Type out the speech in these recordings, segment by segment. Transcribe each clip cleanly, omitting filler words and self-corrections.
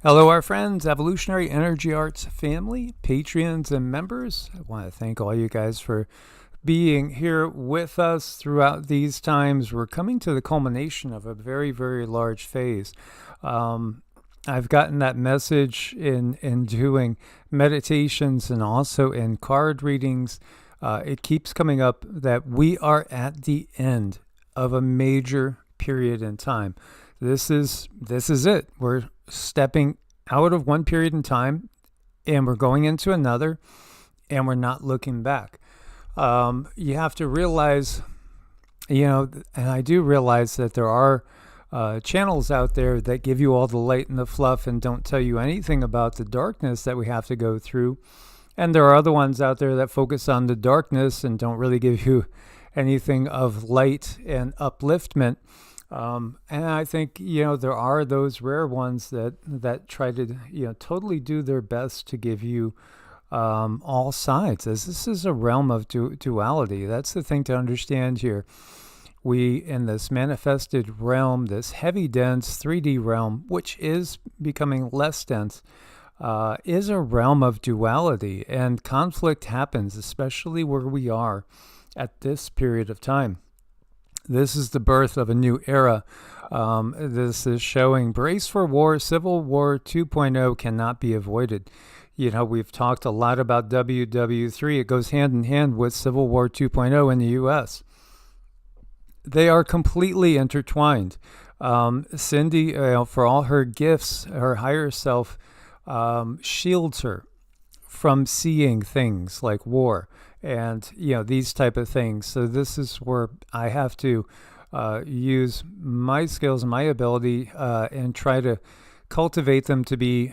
Hello, our friends, Evolutionary Energy Arts family, Patreons, and members. I want to thank all you guys for being here with us throughout these times. We're coming to the culmination of a very, very large phase. I've gotten that message in doing meditations and also in card readings. It keeps coming up that we are at the end of a major period in time. This is it. We're stepping out of one period in time and we're going into another, and we're not looking back. You have to realize, and I do realize that there are channels out there that give you all the light and the fluff and don't tell you anything about the darkness that we have to go through. And there are other ones out there that focus on the darkness and don't really give you anything of light and upliftment. And I think, there are those rare ones that try to, totally do their best to give you all sides, as this is a realm of duality. That's the thing to understand here. We, in this manifested realm, this heavy, dense 3D realm, which is becoming less dense, is a realm of duality, and conflict happens, especially where we are at this period of time. This is the birth of a new era. This is showing brace for war. Civil War 2.0 cannot be avoided. We've talked a lot about WW3. It goes hand in hand with Civil War 2.0 in the U.S. They are completely intertwined. Cindy, for all her gifts, her higher self shields her from seeing things like war and these type of things. So this is where I have to use my skills and my ability and try to cultivate them to be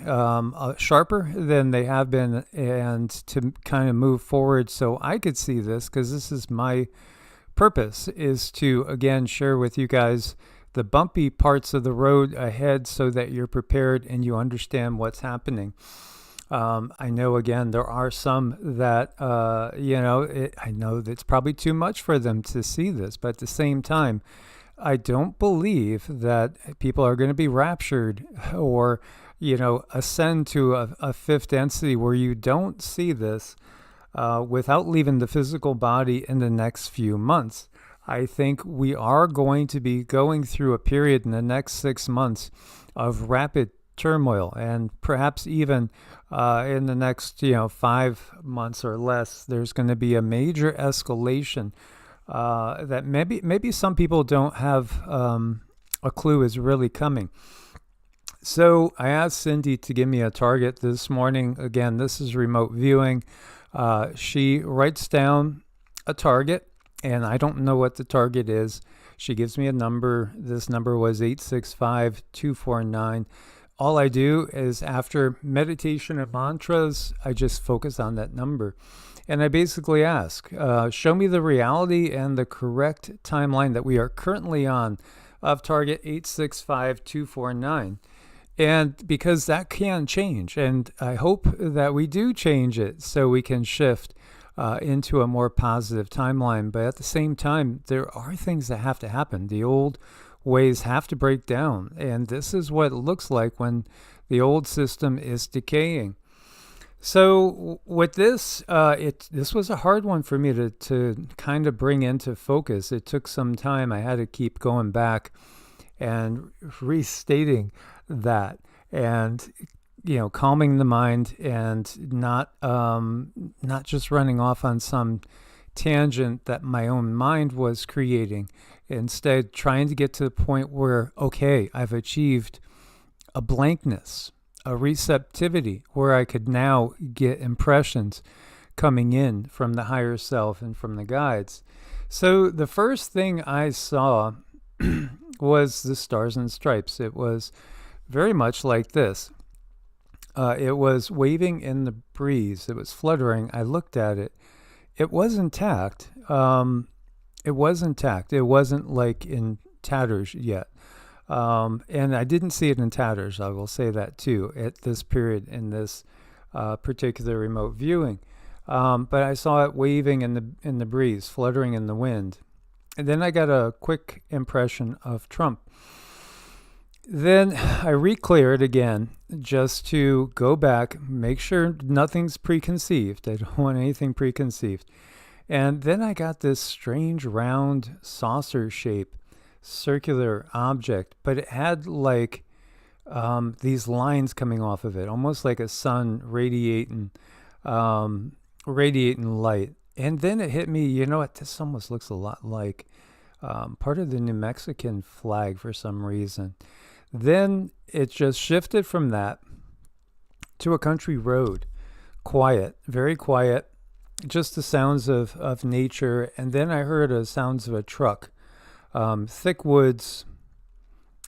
sharper than they have been, and to kind of move forward so I could see this, because this is my purpose, is to again share with you guys the bumpy parts of the road ahead so that you're prepared and you understand what's happening. I know, again, there are some that, I know that it's probably too much for them to see this, but at the same time, I don't believe that people are going to be raptured or, ascend to a fifth density where you don't see this without leaving the physical body in the next few months. I think we are going to be going through a period in the next 6 months of rapid turmoil, and perhaps even in the next 5 months or less, there's going to be a major escalation that maybe some people don't have a clue is really coming. So I asked Cindy to give me a target this morning. Again, this is remote viewing. She writes down a target, and I don't know what the target is. She gives me a number. This number was 865249. All I do is, after meditation and mantras, I just focus on that number. And I basically ask, show me the reality and the correct timeline that we are currently on of target 865249. And because that can change, and I hope that we do change it so we can shift into a more positive timeline. But at the same time, there are things that have to happen. The old ways have to break down, and this is what it looks like when the old system is decaying. So with this, this was a hard one for me to kind of bring into focus. It took some time. I had to keep going back and restating that, and calming the mind, and not just running off on some tangent that my own mind was creating. Instead, trying to get to the point where, okay, I've achieved a blankness, a receptivity, where I could now get impressions coming in from the higher self and from the guides. So the first thing I saw was the stars and stripes. It was very much like this. It was waving in the breeze. It was fluttering. I looked at it. It was intact. It was intact. It wasn't like in tatters yet. And I didn't see it in tatters, I will say that too, at this period in this particular remote viewing. But I saw it waving in the breeze, fluttering in the wind. And then I got a quick impression of Trump. Then I re-cleared again just to go back, make sure nothing's preconceived. I don't want anything preconceived. And then I got this strange round saucer shape, circular object, but it had like these lines coming off of it, almost like a sun um, radiating light. And then it hit me, you know what? This almost looks a lot like part of the New Mexican flag for some reason. Then it just shifted from that to a country road, quiet, very quiet, just the sounds of nature. And then I heard the sounds of a truck, thick woods,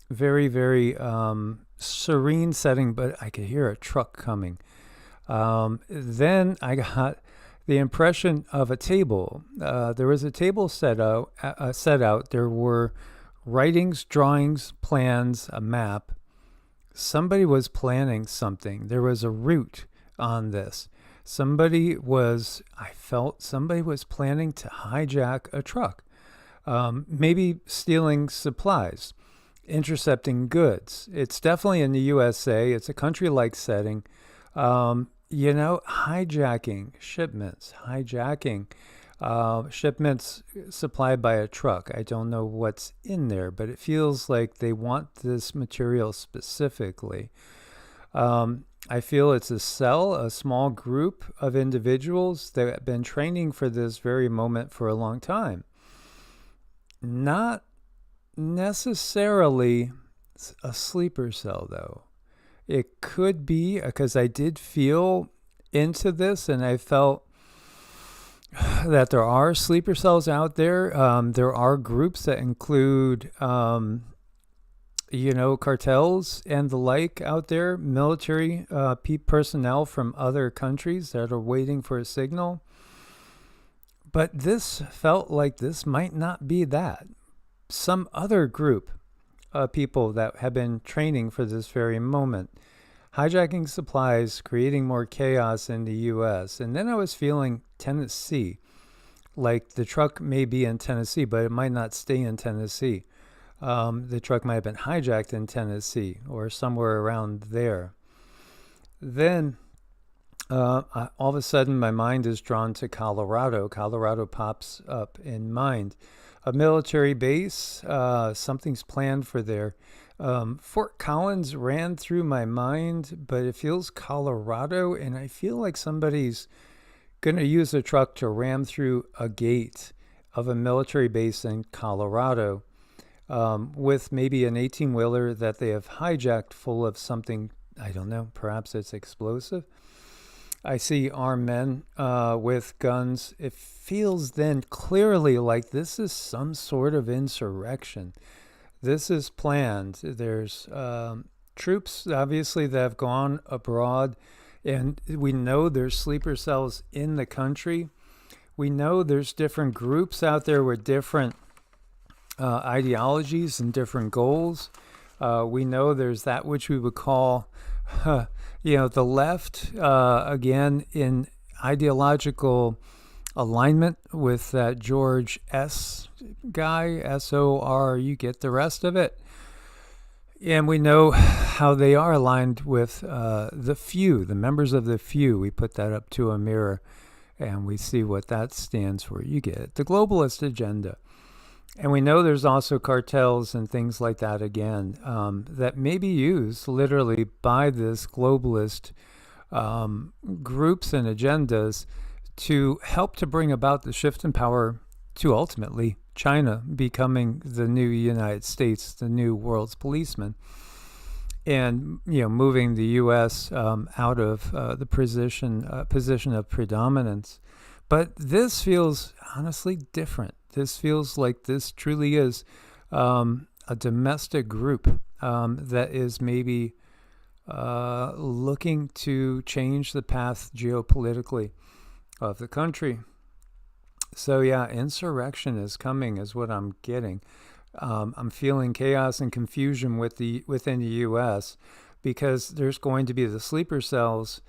very, very serene setting, but I could hear a truck coming. Then I got the impression of a table. There was a table set out. There were writings, drawings, plans, a map. Somebody was planning something. There was a route on this. I felt somebody was planning to hijack a truck, maybe stealing supplies, intercepting goods. It's definitely in the USA. It's a country-like setting. Hijacking shipments supplied by a truck. I don't know what's in there, but it feels like they want this material specifically. I feel it's a small group of individuals that have been training for this very moment for a long time. Not necessarily a sleeper cell, though. It could be because I did feel into this, and I felt that there are sleeper cells out there. There are groups that include, cartels and the like out there, military personnel from other countries that are waiting for a signal. But this felt like this might not be that. Some other group of people that have been training for this very moment, hijacking supplies, creating more chaos in the U.S. And then I was feeling Tennessee, like the truck may be in Tennessee, but it might not stay in Tennessee. The truck might have been hijacked in Tennessee or somewhere around there. Then all of a sudden my mind is drawn to Colorado. Colorado pops up in mind. A military base, something's planned for there. Fort Collins ran through my mind, but it feels Colorado, and I feel like somebody's going to use a truck to ram through a gate of a military base in Colorado with maybe an 18-wheeler that they have hijacked full of something, I don't know, perhaps it's explosive. I see armed men with guns. It feels then clearly like this is some sort of insurrection. This is planned. There's troops, obviously, that have gone abroad, and we know there's sleeper cells in the country. We know there's different groups out there with different ideologies and different goals. We know there's that which we would call the left, again, in ideological alignment with that George S. guy, S-O-R, you get the rest of it. And we know how they are aligned with the few, the members of the few. We put that up to a mirror and we see what that stands for. You get it. The globalist agenda. And we know there's also cartels and things like that again that may be used literally by this globalist groups and agendas to help to bring about the shift in power to ultimately China becoming the new United States, the new world's policeman, and moving the U.S. Out of the position of predominance. But this feels honestly different. This feels like this truly is a domestic group that is maybe looking to change the path geopolitically of the country. So yeah, insurrection is coming is what I'm getting. I'm feeling chaos and confusion within the U.S. because there's going to be the sleeper cells.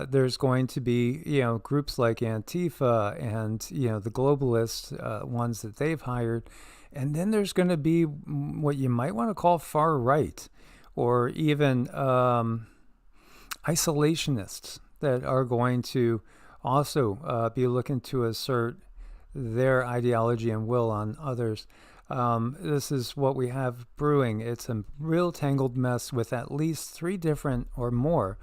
There's going to be, groups like Antifa and, the globalist ones that they've hired. And then there's going to be what you might want to call far right. or even isolationists that are going to also be looking to assert their ideology and will on others. This is what we have brewing. It's a real tangled mess with at least 3 different or more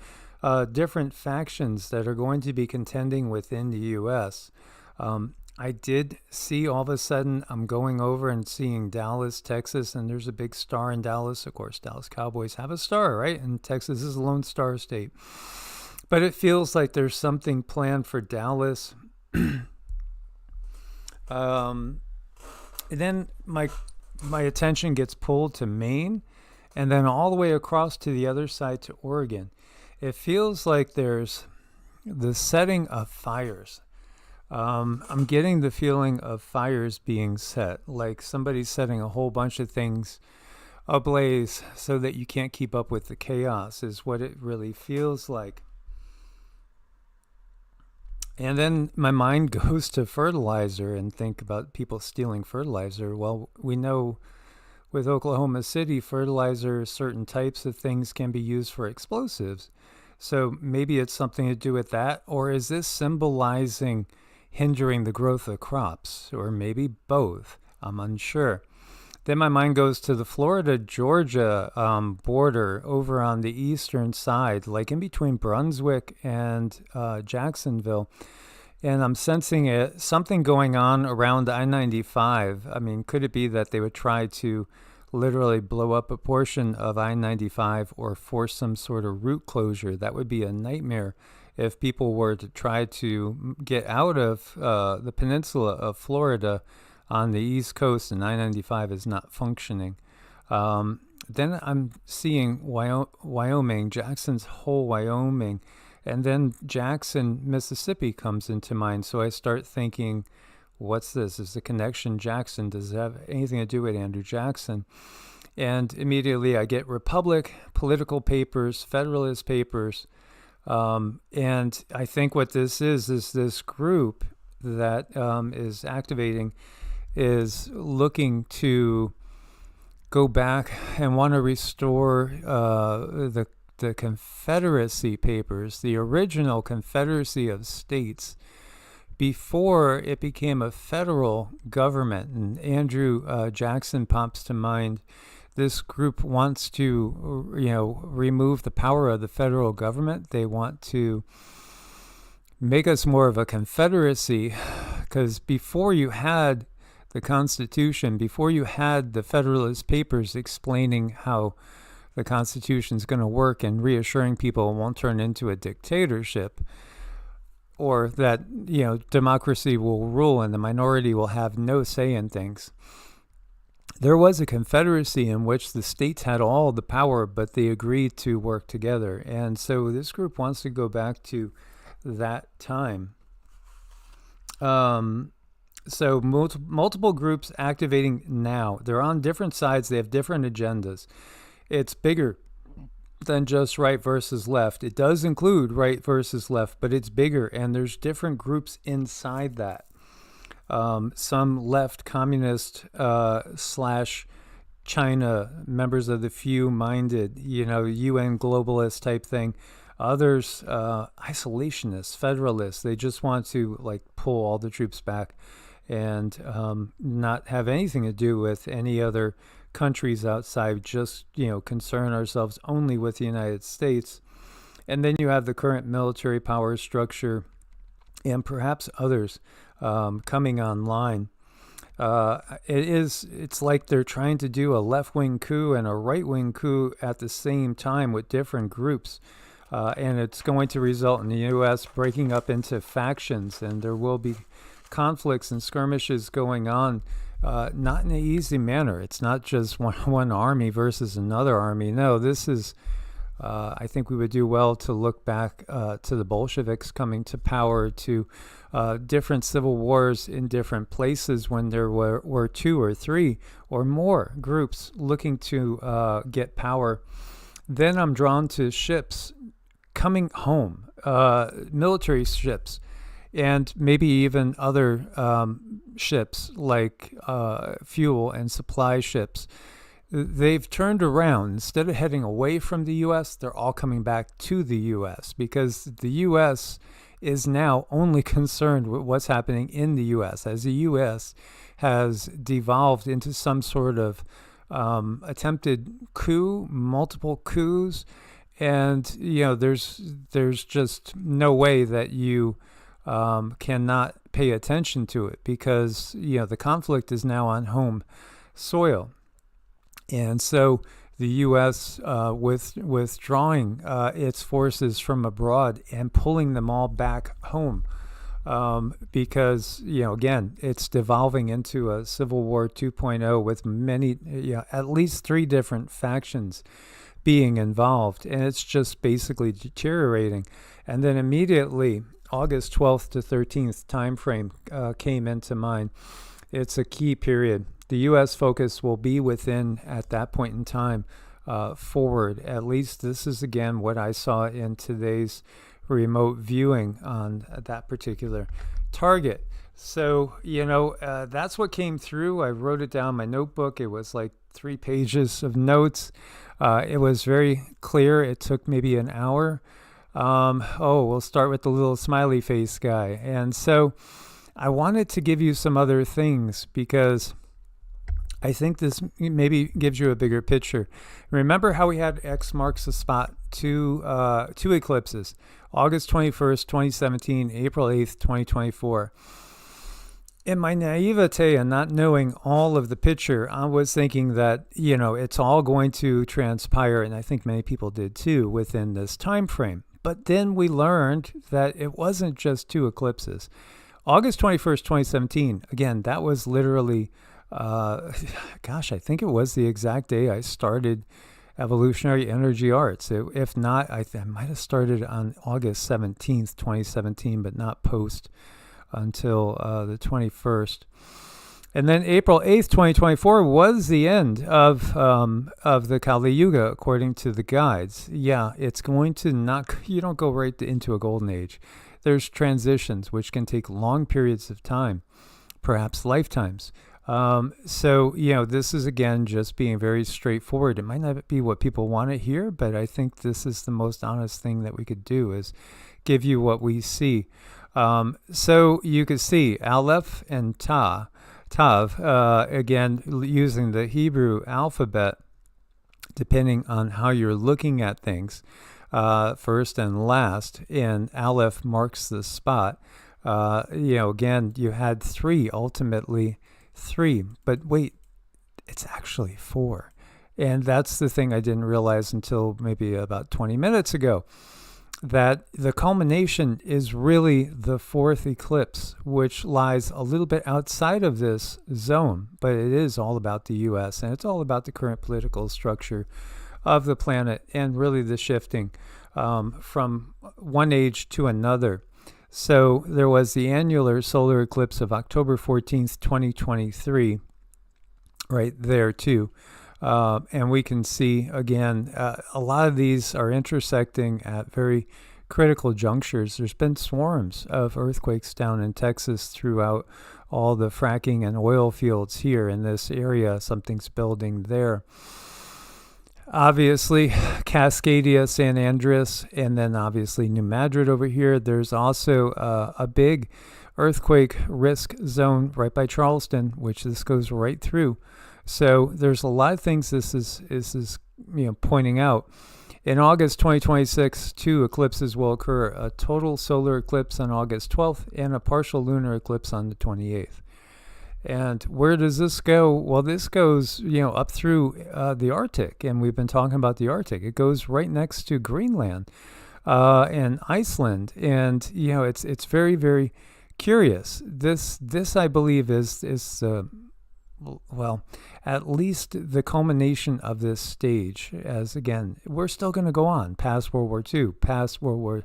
different factions that are going to be contending within the U.S. I did see all of a sudden, I'm going over and seeing Dallas, Texas, and there's a big star in Dallas. Of course, Dallas Cowboys have a star, right? And Texas is a Lone Star State. But it feels like there's something planned for Dallas. And then my attention gets pulled to Maine, and then all the way across to the other side to Oregon. It feels like there's the setting of fires. I'm getting the feeling of fires being set, like somebody's setting a whole bunch of things ablaze so that you can't keep up with the chaos, is what it really feels like. And then my mind goes to fertilizer and think about people stealing fertilizer. Well, we know with Oklahoma City, fertilizer, certain types of things can be used for explosives. So maybe it's something to do with that, or is this symbolizing hindering the growth of crops, or maybe both? I'm unsure. Then my mind goes to the Florida-Georgia border over on the eastern side, like in between Brunswick and Jacksonville. And I'm sensing something going on around I-95. I mean, could it be that they would try to literally blow up a portion of I-95 or force some sort of route closure? That would be a nightmare if people were to try to get out of the peninsula of Florida on the East Coast and I-95 is not functioning. Then I'm seeing Wyoming, Jackson's whole Wyoming, and then Jackson, Mississippi comes into mind. So I start thinking, what's this? Is the connection Jackson? Does it have anything to do with Andrew Jackson? And immediately I get Republic, political papers, Federalist papers, and I think what this is this group that is activating is looking to go back and want to restore the Confederacy papers, the original Confederacy of States, before it became a federal government. And Andrew Jackson pops to mind. This group wants to, remove the power of the federal government. They want to make us more of a confederacy, because before you had the Constitution, before you had the Federalist Papers explaining how the Constitution is going to work and reassuring people it won't turn into a dictatorship, or that, democracy will rule and the minority will have no say in things. There was a confederacy in which the states had all the power, but they agreed to work together. And so this group wants to go back to that time. So multiple groups activating now. They're on different sides. They have different agendas. It's bigger than just right versus left. It does include right versus left, but it's bigger, and there's different groups inside that. Some left communist / China, members of the few-minded, UN globalist type thing. Others, isolationists, federalists. They just want to pull all the troops back and not have anything to do with any other countries outside, just, concern ourselves only with the United States. And then you have the current military power structure and perhaps others coming online. It's like they're trying to do a left-wing coup and a right-wing coup at the same time with different groups. And it's going to result in the U.S. breaking up into factions, and there will be conflicts and skirmishes going on, not in an easy manner. It's not just one army versus another army. No, this is, I think we would do well to look back to the Bolsheviks coming to power, to different civil wars in different places when there were 2 or 3 or more groups looking to get power. Then I'm drawn to ships coming home, military ships, and maybe even other ships like fuel and supply ships they've turned around. Instead of heading away from the U.S., they're all coming back to the U.S. because the U.S. is now only concerned with what's happening in the U.S. as the U.S. has devolved into some sort of attempted coup, multiple coups, and there's just no way that you cannot pay attention to it because the conflict is now on home soil. And so the U.S. Withdrawing its forces from abroad and pulling them all back home because, again, it's devolving into a Civil War 2.0 with many, at least 3 different factions being involved. And it's just basically deteriorating. And then immediately, August 12th to 13th timeframe came into mind. It's a key period. The U.S. focus will be within, at that point in time, forward. At least this is, again, what I saw in today's remote viewing on that particular target. So, that's what came through. I wrote it down in my notebook. It was like 3 pages of notes. It was very clear. It took maybe an hour. We'll start with the little smiley face guy. And so I wanted to give you some other things because I think this maybe gives you a bigger picture. Remember how we had X marks the spot, two eclipses, August 21st, 2017, April 8th, 2024. In my naivete and not knowing all of the picture, I was thinking that, it's all going to transpire, and I think many people did too, within this time frame. But then we learned that it wasn't just 2 eclipses. August 21st, 2017, again, that was literally... I think it was the exact day I started Evolutionary Energy Arts. If not, I might have started on August 17th, 2017, but not post until the 21st. And then April 8th, 2024 was the end of the Kali Yuga, according to the guides. Yeah, it's going to you don't go right into a golden age. There's transitions, which can take long periods of time, perhaps lifetimes. This is, again, just being very straightforward. It might not be what people want to hear, but I think this is the most honest thing that we could do is give you what we see. So you could see Aleph and Tav, again, using the Hebrew alphabet, depending on how you're looking at things, first and last, and Aleph marks the spot. Again, you had 3 ultimately. 3, but wait, it's actually 4. And that's the thing I didn't realize until maybe about 20 minutes ago, that the culmination is really the 4th eclipse, which lies a little bit outside of this zone, but it is all about the U.S., and it's all about the current political structure of the planet and really the shifting from one age to another. So there was the annular solar eclipse of October 14th, 2023, right there too. And we can see, again, a lot of these are intersecting at very critical junctures. There's been swarms of earthquakes down in Texas throughout all the fracking and oil fields here in this area. Something's building there. Obviously, Cascadia, San Andreas, and then obviously New Madrid over here. There's also a big earthquake risk zone right by Charleston, which this goes right through. So there's a lot of things this is pointing out. In August 2026, 2 eclipses will occur: a total solar eclipse on August 12th and a partial lunar eclipse on the 28th. And where does this go? Well, this goes, up through the Arctic, and we've been talking about the Arctic. It goes right next to Greenland and Iceland, and it's very, very curious. This I believe is at least the culmination of this stage. As again, we're still going to go on past World War II, past World War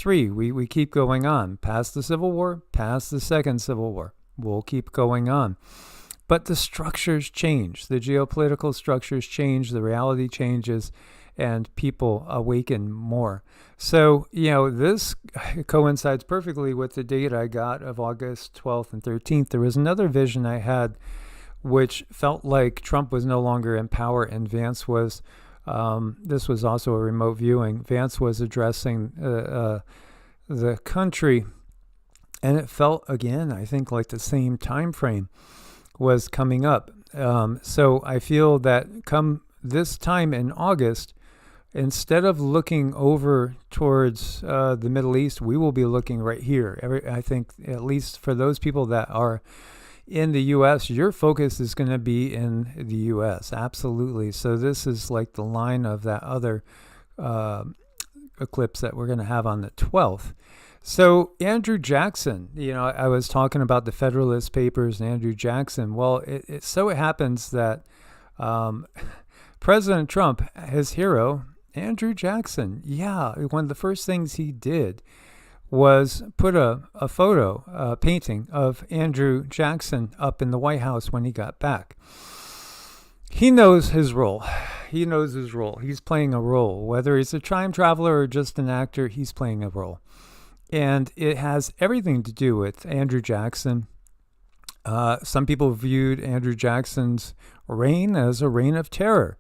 III. We keep going on past the Civil War, past the Second Civil War. We'll keep going on. But the structures change. The geopolitical structures change. The reality changes. And people awaken more. So, this coincides perfectly with the date I got of August 12th and 13th. There was another vision I had which felt like Trump was no longer in power and Vance was, this was also a remote viewing, Vance was addressing the country, and it felt, again, I think like the same time frame was coming up. So I feel that come this time in August, instead of looking over towards the Middle East, we will be looking right here. I think at least for those people that are in the U.S., your focus is going to be in the U.S. Absolutely. So this is like the line of that other eclipse that we're going to have on the 12th. So Andrew Jackson, I was talking about the Federalist Papers and Andrew Jackson. Well, it so happens that President Trump, his hero, Andrew Jackson, one of the first things he did was put a painting of Andrew Jackson up in the White House when he got back. He knows his role. He's playing a role. Whether he's a time traveler or just an actor, he's playing a role. And it has everything to do with Andrew Jackson. Some people viewed Andrew Jackson's reign as a reign of terror.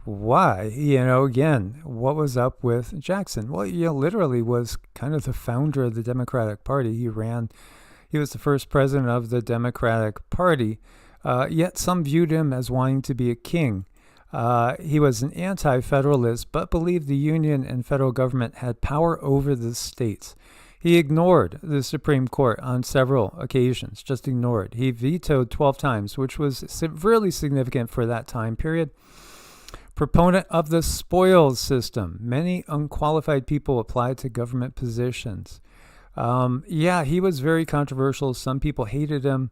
Why? Again, what was up with Jackson? Well, literally was kind of the founder of the Democratic Party. He was the first president of the Democratic Party, yet some viewed him as wanting to be a king. He was an anti-federalist, but believed the union and federal government had power over the states. He ignored the Supreme Court on several occasions, just ignored. He vetoed 12 times, which was really significant for that time period. Proponent of the spoils system. Many unqualified people applied to government positions. He was very controversial. Some people hated him.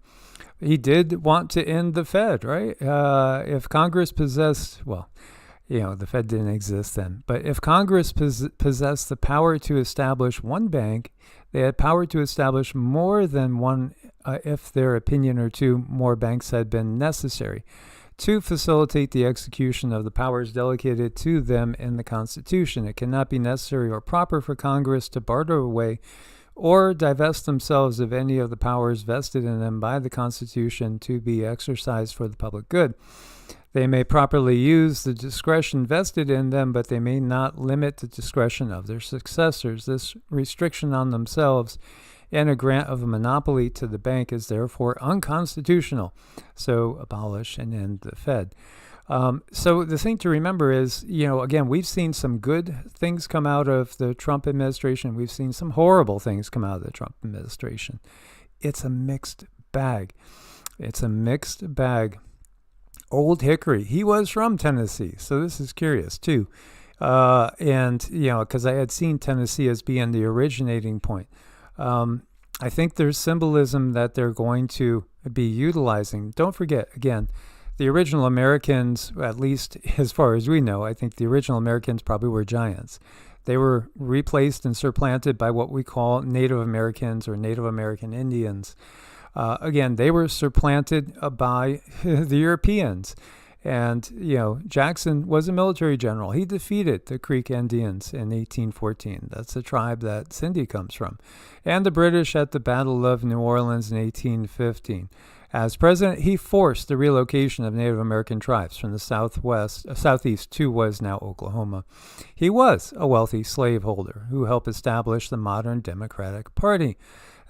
He did want to end the Fed, right? If Congress possessed, the Fed didn't exist then, but if Congress possessed the power to establish one bank, they had power to establish more than one if their opinion or two more banks had been necessary to facilitate the execution of the powers delegated to them in the Constitution. It cannot be necessary or proper for Congress to barter away or divest themselves of any of the powers vested in them by the Constitution to be exercised for the public good. They may properly use the discretion vested in them, but they may not limit the discretion of their successors. This restriction on themselves and a grant of a monopoly to the bank is therefore unconstitutional. So abolish and end the Fed. So the thing to remember is, again, we've seen some good things come out of the Trump administration. We've seen some horrible things come out of the Trump administration. It's a mixed bag. Old Hickory, he was from Tennessee, so this is curious too. Because I had seen Tennessee as being the originating point. I think there's symbolism that they're going to be utilizing. Don't forget, again, the original Americans, at least as far as we know, I think the original Americans probably were giants. They were replaced and supplanted by what we call Native Americans or Native American Indians. Again, they were supplanted by the Europeans. And, Jackson was a military general. He defeated the Creek Indians in 1814. That's the tribe that Cindy comes from. And the British at the Battle of New Orleans in 1815. As president, he forced the relocation of Native American tribes from the southeast to what is now Oklahoma. He was a wealthy slaveholder who helped establish the modern Democratic Party.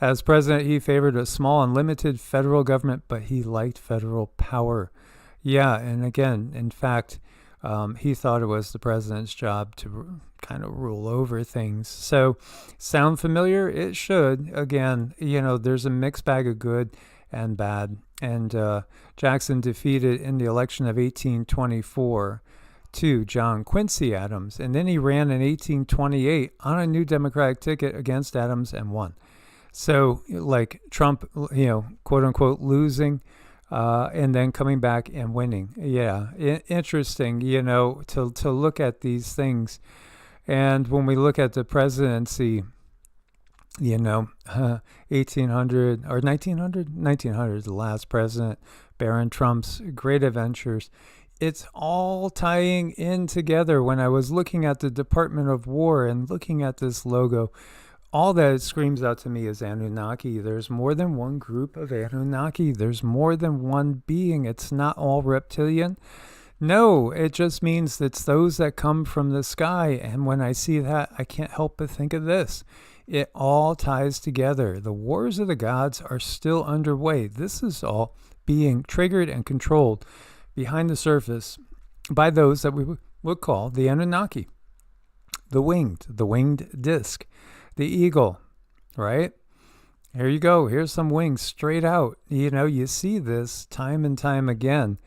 As president, he favored a small and limited federal government, but he liked federal power. Yeah, and again, in fact, he thought it was the president's job to kind of rule over things. So, sound familiar? It should. Again, there's a mixed bag of good and bad. And Jackson defeated in the election of 1824 to John Quincy Adams. And then he ran in 1828 on a new Democratic ticket against Adams and won. So, like Trump, quote unquote, losing, and then coming back and winning. Yeah, interesting, to look at these things. And when we look at the presidency, 1800 or 1900, the last president, Barron Trump's great adventures, it's all tying in together. When I was looking at the Department of War and looking at this logo, all that it screams out to me is Anunnaki. There's more than one group of Anunnaki. There's more than one being. It's not all reptilian. No, it just means it's those that come from the sky. And when I see that, I can't help but think of this. It all ties together. The wars of the gods are still underway. This is all being triggered and controlled behind the surface by those that we would call the Anunnaki. The winged disc, the eagle, right? Here you go. Here's some wings straight out. You see this time and time again.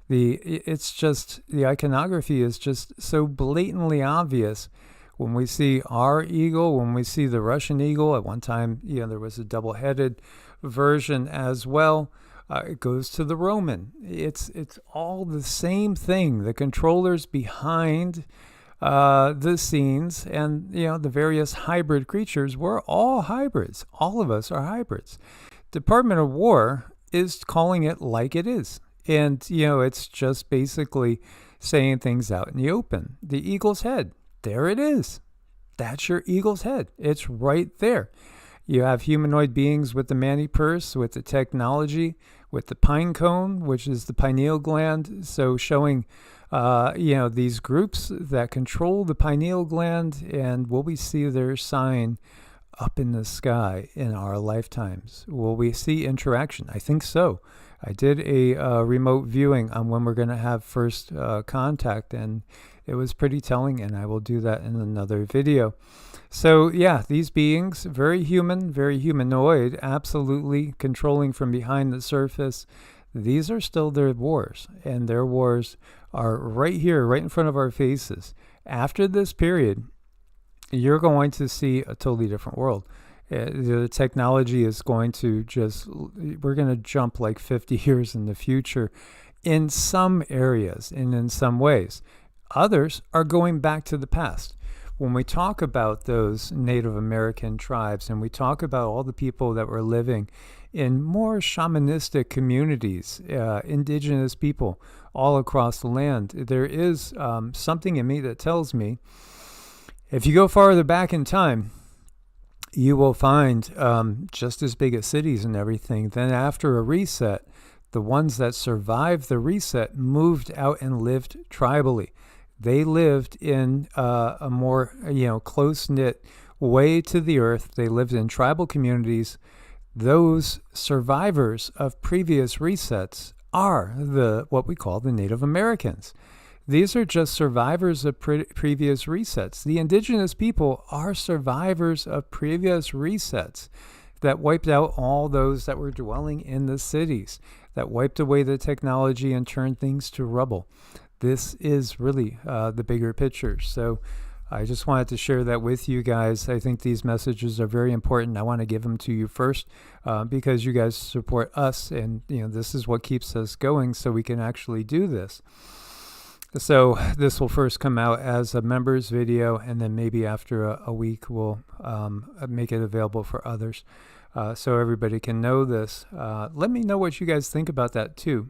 It's just, the iconography is just so blatantly obvious. When we see our eagle, when we see the Russian eagle, at one time, there was a double-headed version as well. It goes to the Roman. It's all the same thing. The controllers behind the scenes and, the various hybrid creatures, we're all hybrids. All of us are hybrids. Department of War is calling it like it is. And, it's just basically saying things out in the open. The eagle's head, there it is. That's your eagle's head. It's right there. You have humanoid beings with the mani purse, with the technology, with the pine cone, which is the pineal gland. So showing, these groups that control the pineal gland, and will we see their sign up in the sky in our lifetimes? Will we see interaction? I think so. I did a remote viewing on when we're going to have first contact, and it was pretty telling, and I will do that in another video. So yeah, these beings, very human, very humanoid, absolutely controlling from behind the surface. These are still their wars, and their wars are right here, right in front of our faces. After this period, you're going to see a totally different world. The technology is going to we're going to jump like 50 years in the future in some areas and in some ways. Others are going back to the past. When we talk about those Native American tribes, and we talk about all the people that were living in more shamanistic communities, indigenous people all across the land, there is something in me that tells me, if you go farther back in time, you will find just as big as cities and everything. Then after a reset, the ones that survived the reset moved out and lived tribally. They lived in a more close-knit way to the earth. They lived in tribal communities. Those survivors of previous resets are what we call the Native Americans. These are just survivors of previous resets. The indigenous people are survivors of previous resets that wiped out all those that were dwelling in the cities, that wiped away the technology and turned things to rubble. This is really the bigger picture. So I just wanted to share that with you guys. I think these messages are very important. I want to give them to you first because you guys support us, and this is what keeps us going, so we can actually do this. So this will first come out as a members video, and then maybe after a week we'll make it available for others, so everybody can know this. Let me know what you guys think about that too,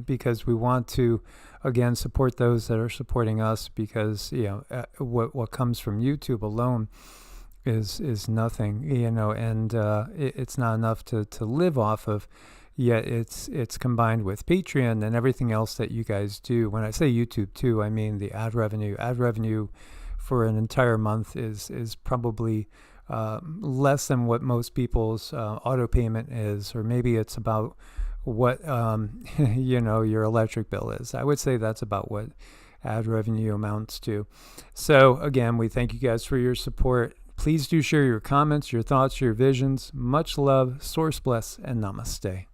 because we want to, again, support those that are supporting us, because what comes from YouTube alone is nothing, and it's not enough to live off of. Yet it's combined with Patreon and everything else that you guys do. When I say YouTube too, I mean the ad revenue. Ad revenue for an entire month is probably less than what most people's auto payment is, or maybe it's about what your electric bill is. I would say that's about what ad revenue amounts to. So again, we thank you guys for your support. Please do share your comments, your thoughts, your visions. Much love, source bless, and namaste.